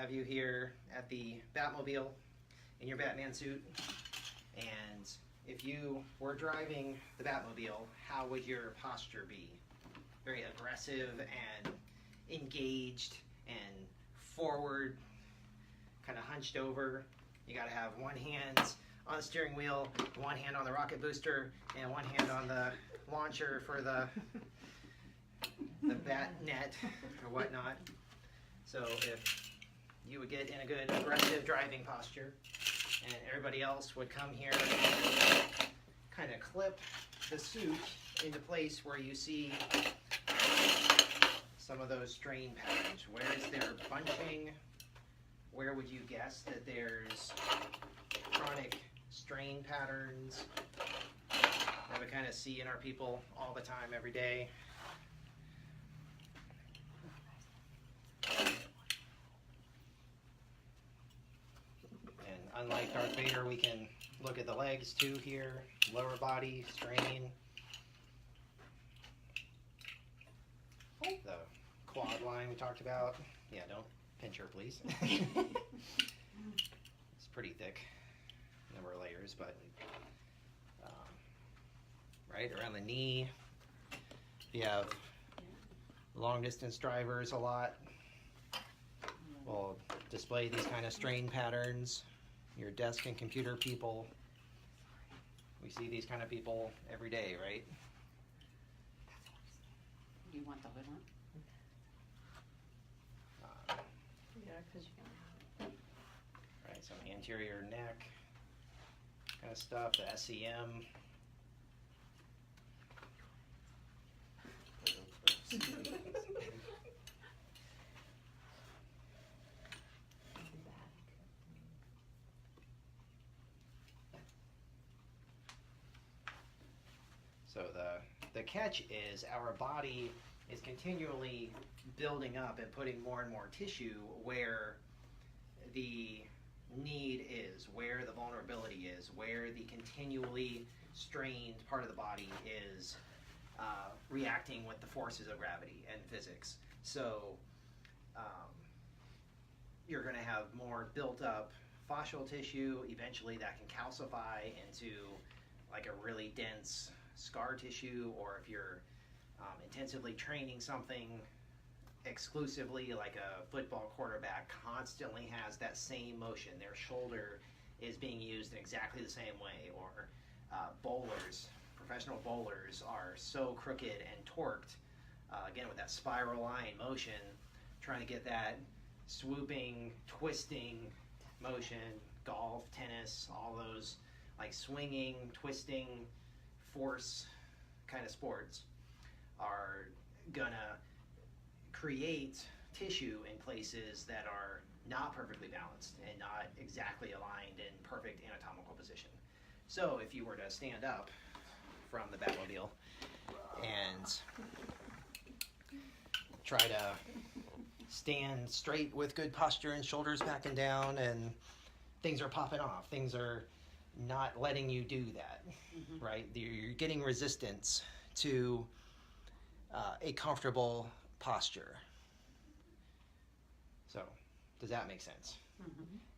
have you here at the Batmobile in your Batman suit, and if you were driving the Batmobile, how would your posture be? Very aggressive and engaged and forward, kind of hunched over. You got to have one hand on the steering wheel, one hand on the rocket booster, and one hand on the launcher for the bat net or whatnot. So if you would get in a good aggressive driving posture, and everybody else would come here and kind of clip the suit into place where you see some of those strain patterns. Where is there bunching? Where would you guess that there's chronic strain patterns that we kind of see in our people all the time, every day? And unlike Darth Vader, we can look at the legs too here, lower body strain. The quad line we talked about. Yeah, don't pinch her, please. It's pretty thick, number of layers, but right around the knee. You have long distance drivers a lot. Will display these kind of strain patterns. Your desk and computer people. We see these kind of people every day, right? Do you want the hood on? Yeah, because you can. Right, some anterior neck kind of stuff, the SEM. So the catch is our body is continually building up and putting more and more tissue where the need is, where the vulnerability is, where the continually strained part of the body is reacting with the forces of gravity and physics. So you're going to have more built up fascial tissue. Eventually that can calcify into like a really dense scar tissue, or if you're intensively training something exclusively, like a football quarterback constantly has that same motion, their shoulder is being used in exactly the same way, or bowlers, professional bowlers are so crooked and torqued, again with that spiral line motion, trying to get that swooping, twisting motion. Golf, tennis, all those like swinging, twisting, force kind of sports are gonna create tissue in places that are not perfectly balanced and not exactly aligned in perfect anatomical position. So if you were to stand up from the Batmobile and try to stand straight with good posture and shoulders back and down, and things are popping off, things are not letting you do that, right? You're getting resistance to a comfortable posture. So, does that make sense?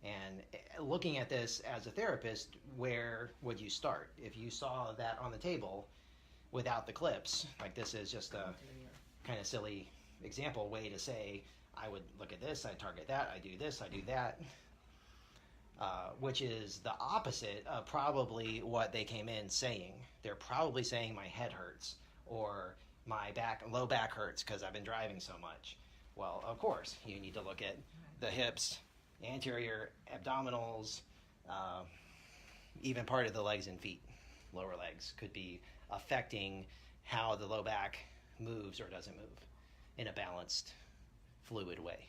And looking at this as a therapist, where would you start? If you saw that on the table without the clips, like this is just a kind of silly example way to say, I would look at this, I target that, I do this, I do that. Which is the opposite of probably what they came in saying. They're probably saying my head hurts, or my low back hurts because I've been driving so much. Well, of course, you need to look at the hips, anterior abdominals, even part of the legs and feet, lower legs, could be affecting how the low back moves or doesn't move in a balanced, fluid way.